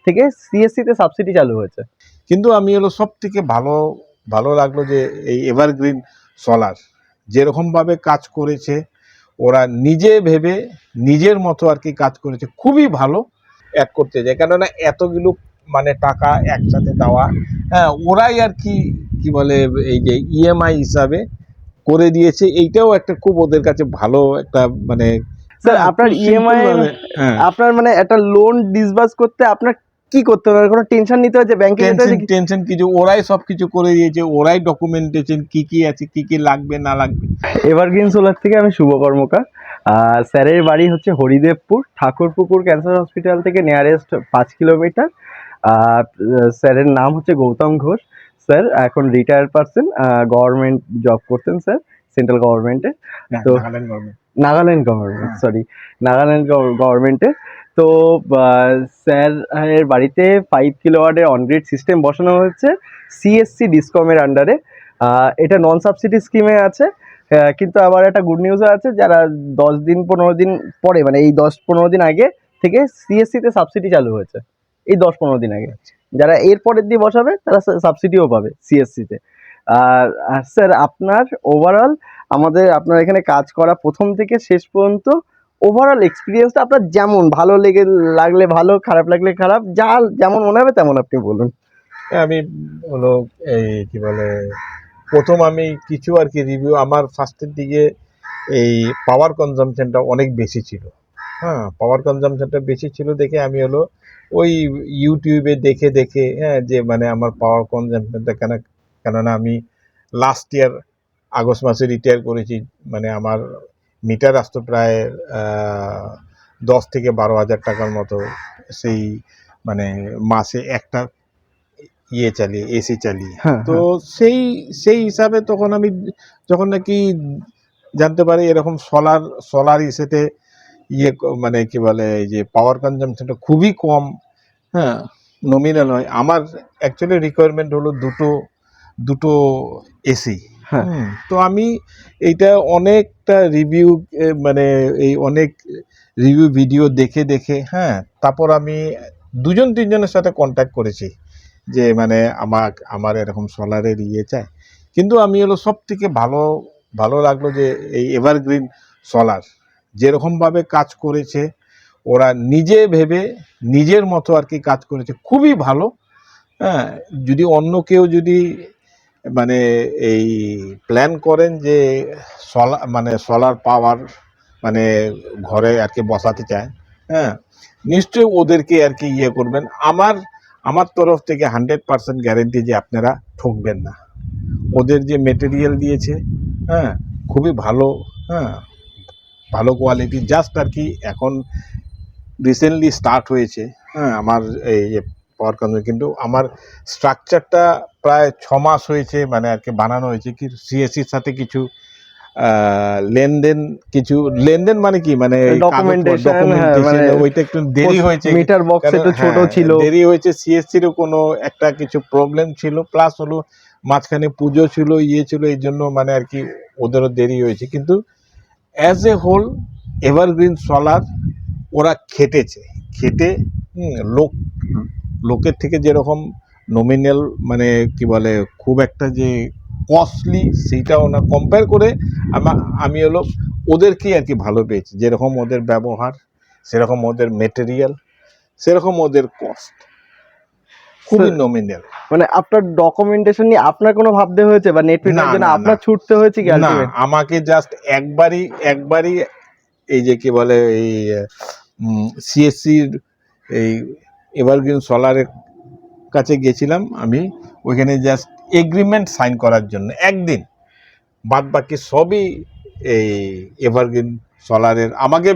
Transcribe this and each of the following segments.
থেকে সিএসসি তে সাবসিডি চালু হয়েছে। কিন্তু আমি হলো সব থেকে ভালো লাগলো যে এই এভারগ্রিন সোলার যেরকমভাবে কাজ করেছে, ওরা নিজে ভেবে নিজের মতো আর কি কাজ করেছে, খুবই ভালো অ্যাড করতে যায়। কেননা এতগুলো মানে টাকা একসাথে দেওয়া, হ্যাঁ, ওরাই আর কি কি বলে এই যে ইএমআই হিসাবে করে দিয়েছে, এইটাও একটা খুব ওদের কাছে ভালো একটা মানে স্যার আপনার ইএমআই আপনার মানে একটা লোন ডিসবার্স করতে আপনার কি করতে হবে, কোনো টেনশন নিতে হয় যে ব্যাংকে যেতে হবে? টেনশন কিছু, ওরাই সবকিছু করে দিয়েছে, ওরাই ডকুমেন্টেশন কি আছে, কি লাগবে না লাগবে। এভারগ্রিন সোলার থেকে আমি শুভ কর্মকার। স্যারের বাড়ি হচ্ছে হরিদেবপুর, ঠাকুরপুকুর ক্যান্সার হসপিটাল থেকে নিয়ারেস্ট 5 কিলোমিটার। স্যারের নাম হচ্ছে গৌতম ঘোষ। স্যার এখন রিটায়ার্ড পারসন, গভর্নমেন্ট জব করতেন স্যার, সেন্ট্রাল গভর্নমেন্টে। তো নাগাল্যান্ড গভর্নমেন্ট, সরি, নাগাল্যান্ড গভর্নমেন্টে। তো স্যার এর বাড়িতে 5 কিলোওয়াটের অনগ্রিড সিস্টেম বসানো হয়েছে সিএসসি ডিসকমের আন্ডারে। এটা নন সাবসিডি স্কিমে আছে, কিন্তু আবার একটা গুড নিউজও আছে, যারা 10-15 দিন পরে মানে এই 10-15 দিন আগে থেকে সিএসসি তে সাবসিডি চালু হয়েছে। এই 10-15 দিন আগে যারা এর পরের দিয়ে বসাবে তারা সাবসিডিও পাবে সিএসসি তে। আর স্যার আপনার ওভারঅল আপনার এখানে কাজ করা প্রথম থেকে শেষ পর্যন্ত ওভারঅল এক্সপিরিয়েন্সটা আপনার যেমন ভালো লাগলে ভালো, খারাপ লাগলে খারাপ, যা যেমন মনে হবে তেমন আপনি বলুন। আমি হলো এই কি বলে প্রথম আমি কিছু আর কি রিভিউ, আমার ফার্স্টের দিকে এই পাওয়ার কনজামশনটা অনেক বেশি ছিল, হ্যাঁ, পাওয়ার কনজামশনটা বেশি ছিল দেখে আমি হলো ওই ইউটিউবে দেখে হ্যাঁ যে মানে আমার পাওয়ার কনজামশনটা কেননা আমি লাস্ট ইয়ার আগস্ট মাসে রিটায়ার করেছি, মানে আমার মিটার আসতো প্রায় 10 থেকে 12 হাজার টাকার মতো, সেই মানে মাসে একটা ইয়ে চালিয়ে এসি চালিয়ে। তো সেই হিসাবে তখন আমি যখন নাকি জানতে পারি এরকম সোলার ইসেতে ইয়ে মানে কি বলে এই যে পাওয়ার কনজামশনটা খুবই কম, হ্যাঁ, নমিনাল হয়। আমার অ্যাকচুয়ালি রিকোয়ারমেন্ট হলো দুটো এসি। তো আমি এইটা অনেকটা রিভিউ মানে এই অনেক রিভিউ ভিডিও দেখে হ্যাঁ, তারপর আমি 2-3 জনের সাথে কন্ট্যাক্ট করেছি যে মানে আমার এরকম সোলারের ইয়ে চাই। কিন্তু আমি হলো সব থেকে ভালো লাগলো যে এই এভারগ্রিন সোলার যেরকমভাবে কাজ করেছে, ওরা নিজে ভেবে নিজের মতো আর কি কাজ করেছে, খুবই ভালো। হ্যাঁ, যদি অন্য কেউ যদি মানে এই প্ল্যান করেন যে সোলার পাওয়ার মানে ঘরে আর কি বসাতে চায়, হ্যাঁ, নিশ্চয়ই ওদেরকে আর কি ইয়ে করবেন। আমার তরফ থেকে 100% গ্যারেন্টি যে আপনারা ঠকবেন না। ওদের যে মেটেরিয়াল দিয়েছে, হ্যাঁ, খুবই ভালো, হ্যাঁ, ভালো কোয়ালিটি। জাস্ট আর কি এখন রিসেন্টলি স্টার্ট হয়েছে, হ্যাঁ, আমার এই যে পাওয়ার কনজামশন, কিন্তু আমার স্ট্রাকচারটা প্রায় 6 মাস হয়েছে মানে আর কি বানানো হয়েছে। কি সিএসসির সাথে কিছু লেনদেন মানে কি মানে ডকুমেন্টেশন, ওইটা একটু দেরি হয়েছে, মিটার বক্স একটু ছোট ছিল, দেরি হয়েছে। সিএসসিরও কোনো একটা কিছু প্রবলেম ছিল, প্লাস হলো মাঝখানে পুজো ছিল, ইয়ে ছিল, এই জন্য মানে আর কি ওদেরও দেরি হয়েছে। কিন্তু as a whole evergreen solar ওরা খেটে লোকের থেকে যেরকম নমিনাল মানে কি বলে খুব একটা যে কস্টলি সেইটাও না, কম্পেয়ার করে আমি হলো ওদেরকেই আর কি ভালো পেয়েছি। যেরকম ওদের ব্যবহার, সেরকম ওদের মেটেরিয়াল, সেরকম ওদের কস্ট, খুবই নমিনাল। মানে আপনার ডকুমেন্টেশন নিয়ে আপনার কোনো ভাবতে হয়েছে বা নেট ফিটের জন্য আপনার ছুটতে হয়েছে কি? না, আমাকে জাস্ট একবারই এই যে কি বলে এই সিএসসির এই এভারগ্রিন সোলারের কাছে গেছিলাম আমি, ওইখানে জাস্ট এগ্রিমেন্ট সাইন করার জন্য একদিন, বাদ বাকি সবই এই এভারগ্রিন সোলারের। আমাকে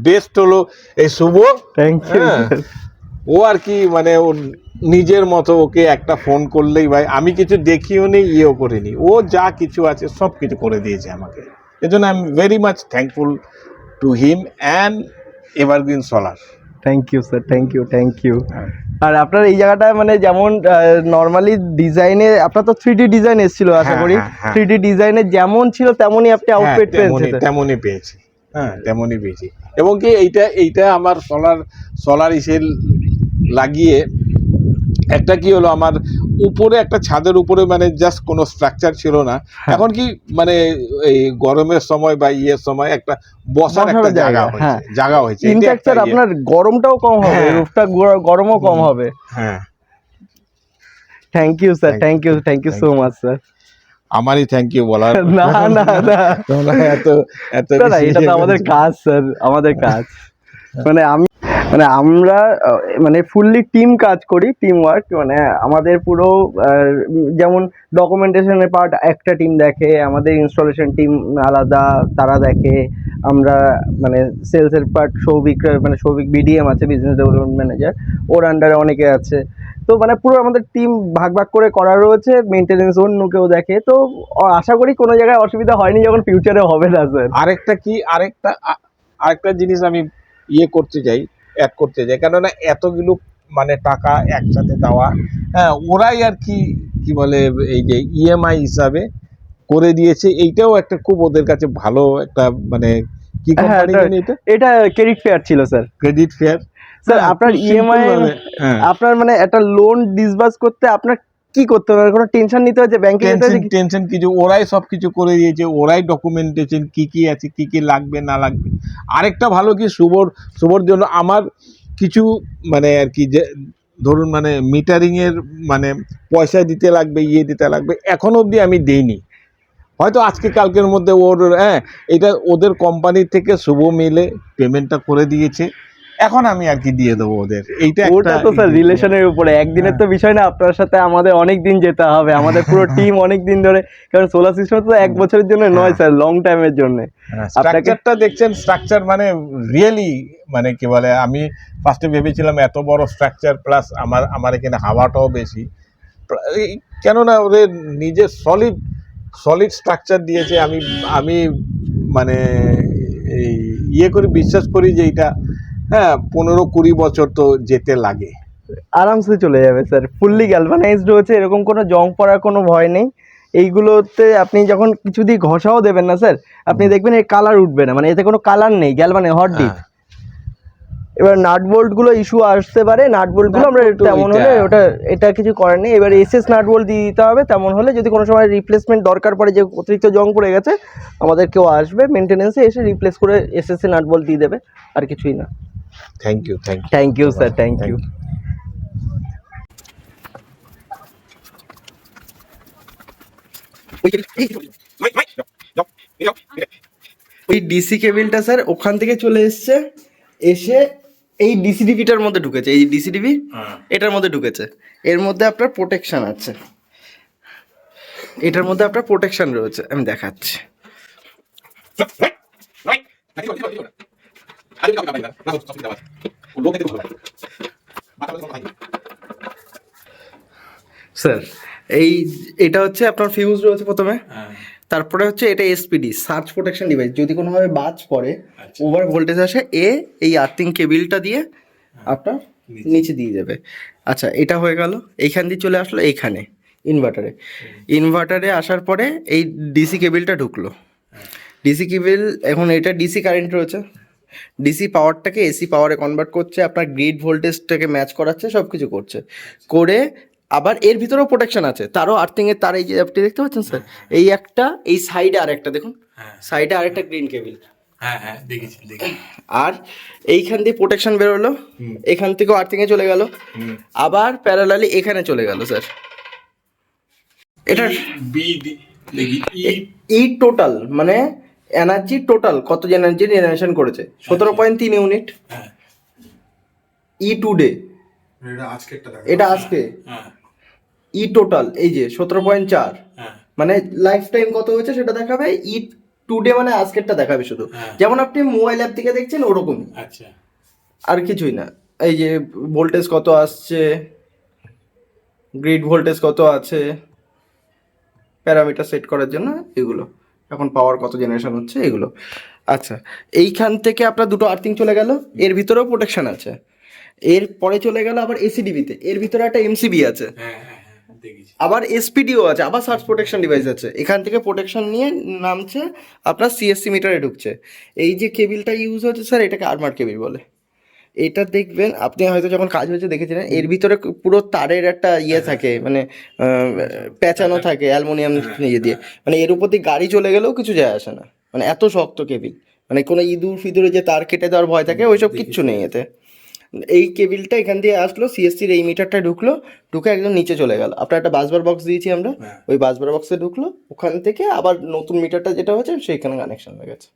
বেস্ট হলো এই শুভ, ও আর কি মানে ও নিজের মতো, ওকে একটা ফোন করলেই ভাই, আমি কিছু দেখিও নি ইয়েও করিনি, ও যা কিছু আছে সব কিছু করে দিয়েছে আমাকে। এজন্য I am very much thankful to him and evergreen solar. Thank you sir, thank you. আর আপনার এই জায়গাটায় মানে যেমন নর্মালি ডিজাইনে আপনার তো 3D ডিজাইন এসেছিল, আশা করি 3D ডিজাইনে যেমন ছিল তেমনই আপনি আউটপুট পেয়েছেন। তেমনই পেয়েছি, হ্যাঁ, তেমনই পেয়েছি। এবং কি এইটা আমার সোলার ইসে লাগিয়ে একটা কি হলো, আমার উপরে একটা ছাদের উপরে মানে জাস্ট কোনো স্ট্রাকচার ছিল না, এখন কি মানে এই গরমের সময় বা ইয়ের সময় একটা বসার একটা বসারও জায়গা জায়গা, হ্যাঁ। হয়েছে, জায়গা হয়েছে, এটা ইনফ্যাক্ট একটা স্যার ইয়ে। আপনার গরমটাও কম হবে, হ্যাঁ। রুফটা গরমও কম হবে। হ্যাঁ, thank you sir, thank you thank so you. Much sir. আমারই থ্যাংক ইউ বলার না না না তোমরা এত এত না, বেশি এটা তো ইয়ে আমাদের করেছো। কাজ স্যার, আমাদের কাজ। মানে আমি মানে আমরা মানে ফুললি টিম কাজ করি, টিম ওয়ার্ক। মানে আমাদের পুরো যেমন ডকুমেন্টেশনের পার্ট একটা টিম দেখে, আমাদের ইনস্টলেশন টিম আলাদা তারা দেখে, আমরা মানে সেলসের পার্ট সৌভিক, মানে সৌভিক বিডিএম আছে, বিজনেস ডেভেলপমেন্ট ম্যানেজার, ওর আন্ডারে অনেকে আছে। তো মানে পুরো আমাদের টিম ভাগ ভাগ করে করা রয়েছে, মেনটেনেন্স অন্য কেউ দেখে। তো আশা করি কোনো জায়গায় অসুবিধা হয়নি, যখন ফিউচারে হবে না স্যার। আরেকটা কি, আরেকটা জিনিস আমি ইয়ে করতে চাই, অ্যাড করতে চাই, কেননা এতগুলো মানে টাকা একসাথে দেওয়া, হ্যাঁ, ওরাই আর কি কি বলে এই যে ইএমআই হিসাবে করে দিয়েছে, এইটাও একটা খুব ওদের কাছে ভালো একটা মানে কি হ্যাঁ, কোম্পানি জানি এটা, এটা ক্রেডিট ফেয়ার ছিল স্যার। Credit fair. স্যার আপনার ইএমআই, হ্যাঁ, আপনার মানে একটা লোন ডিসবার্স করতে আপনার কি করতে হবে, কোনো টেনশন নিতে হচ্ছে, ব্যাংকে যেতে হচ্ছে? টেনশন কিছু, ওরাই সবকিছু করে দিয়েছে, ওরাই ডকুমেন্টেশন কি কি আছে, কি কি লাগবে না লাগবে। আরেকটা ভালো কি, শুভর জন্য আমার কিছু মানে আর কি, যে ধরুন মানে মিটারিং এর মানে পয়সা দিতে লাগবে, ইয়ে দিতে লাগবে, এখন অবধি আমি দেইনি, হয়তো আজকে কালকের মধ্যে ওর, হ্যাঁ, এটা ওদের কোম্পানি থেকে শুভ মিলে পেমেন্টটা করে দিয়েছে, এখন আমি আর কি দিয়ে দেবো ওদের। এইটা ওটা তো স্যার রিলেশনের উপরে, একদিনের তো বিষয় না। আপনার সাথে আমাদের অনেক দিন যেতে হবে, আমাদের পুরো টিম অনেক দিন ধরে, কারণ সোলার সিস্টেম তো এক বছরের জন্য নয় স্যার, লং টাইমের জন্য। স্ট্রাকচারটা দেখছেন, স্ট্রাকচার মানে রিয়েলি মানে কি বলে, আমি ফার্স্টে ভেবেছিলাম এত বড় স্ট্রাকচার প্লাস আমার এখানে হাওয়াটাও বেশি, কেননা ওদের নিজের সলিড স্ট্রাকচার দিয়েছে। আমি মানে এই ইয়ে করে বিশ্বাস করি যে এটা, হ্যাঁ, 15-20 বছর তো যেতে লাগে। আরামসে চলে যাবে স্যার, ফুললি গ্যালভানাইজড হয়েছে, এরকম কোনো জং পড়ার কোনো ভয় নেই। এইগুলোতে আপনি যখন কিছু দিয়ে ঘষাও দেবেন না স্যার, আপনি দেখবেন এর কালার উঠবে না, মানে এতে কোনো কালার নেই, গ্যালভানাইজ হট ডিপ। এবার নাট বোল্ট গুলো ইস্যু আসতে পারে, নাট বোল্ট গুলো আমরা নাটবোল্ট তো তেমন হলে এটা কিছু করার নেই। এবার এসএস নাট বোল্ট দিয়ে দিতে হবে, তেমন হলে যদি কোনো সময় রিপ্লেসমেন্ট দরকার পড়ে, যে অতিরিক্ত জং পড়ে গেছে, আমাদের কেউ আসবে মেনটেনেন্সে, এসে রিপ্লেস করে এসএস এ নাট বোল্ট দিয়ে দেবে, আর কিছুই না। Thank you thank you sir, thank you. ওই ডিসি কেবিলটা স্যার ওখান থেকে চলে এসছে, এসে এই ডিসিডিভিটার মধ্যে ঢুকেছে, এই ডিসিডিভি এটার মধ্যে ঢুকেছে। এর মধ্যে আপনার প্রোটেকশন আছে, এটার মধ্যে আপনার প্রোটেকশন রয়েছে, আমি দেখাচ্ছি। স্যার এটা হচ্ছে আপনার ফিউজ রয়েছে প্রথমে, তারপরে হচ্ছে এটা এসপিডি, সার্চ প্রোটেকশন ডিভাইস। যদি কোনোভাবে বাজ পড়ে, ওভার ভোল্টেজ আসে, এই আর্থিং কেবিলটা দিয়ে আপনার নিচে দিয়ে দেবে। আচ্ছা, এটা হয়ে গেল, এইখান দিয়ে চলে আসলো এইখানে ইনভার্টারে আসার পরে এই ডিসি কেবিলটা ঢুকলো। ডিসি কেবিল, এখন এটা ডিসি কারেন্ট রয়েছে, ডিসি পাওয়ারটাকে এসি পাওয়ারে কনভার্ট করছে, আপনার গ্রিড ভোল্টেজটাকে ম্যাচ করাচ্ছে, সব কিছু করছে। করে আবার এর ভিতরেও প্রোটেকশন আছে, তারও আর্থিংয়ের তার, এই যে আপনি দেখতে পাচ্ছেন স্যার, এই একটা, এই সাইডে আরেকটা দেখুন, সাইডে আরেকটা গ্রিন কেবিল, হ্যাঁ দেখেছি। আর এইখান দিয়ে প্রোটেকশন বেরোলো, এখান থেকেও আর্থিংয়ে চলে গেল, আবার প্যারালালি এখানে চলে গেল স্যার। এটা এই টোটাল মানে এনার্জি, টোটাল কত এনার্জি জেনারেশন করেছে, 17.3 ইউনিট। ই টুডে, এটা আজকে ই টোটাল এই যে 17.4, মানে লাইফ টাইম কত হয়েছে সেটা দেখাবে। ই টুডে মানে আজকেরটা দেখাবে শুধু, যেমন আপনি মোবাইল অ্যাপ থেকে দেখছেন ওরকম, আচ্ছা, আর কিছুই না। এই যে ভোল্টেজ কত আসছে, গ্রিড ভোল্টেজ কত আছে, প্যারামিটার সেট করার জন্য এগুলো, এখন পাওয়ার কত জেনারেশন হচ্ছে এগুলো। আচ্ছা, এইখান থেকে আপনার দুটো আর্থিং চলে গেল, এর ভিতরেও প্রোটেকশন আছে। এর পরে চলে গেল আবার এসিডিবিতে, এর ভিতরে একটা এমসিবি আছে, আবার এসপিডিও আছে, আবার সার্চ প্রোটেকশন ডিভাইস আছে। এখান থেকে প্রোটেকশন নিয়ে নামছে, আপনার সিএসসি মিটারে ঢুকছে। এই যে কেবিলটা ইউজ হচ্ছে স্যার, এটাকে আর্মার কেবিল বলে। এটা দেখবেন আপনি হয়তো যখন কাজ হয়েছে দেখেছিলেন, এর ভিতরে পুরো তারের একটা ইয়ে থাকে, মানে পেঁচানো থাকে অ্যালুমিনিয়াম ইয়ে দিয়ে, মানে এর উপর দিয়ে গাড়ি চলে গেলেও কিছু যায় আসে না, মানে এত শক্ত কেবিল। মানে কোনো ইঁদুর ফিদুরে যে তার কেটে দেওয়ার ভয় থাকে ওইসব কিচ্ছু নেই এতে। এই কেবিলটা এখান দিয়ে আসলো, সিএসসির এই মিটারটা ঢুকলো, ঢুকে একদম নিচে চলে গেল। আপনার একটা বাসবার বক্স দিয়েছি আমরা, ওই বাসবার বক্সে ঢুকলো, ওখান থেকে আবার নতুন মিটারটা যেটা হচ্ছে সেইখানে কানেকশন হয়ে গেছে।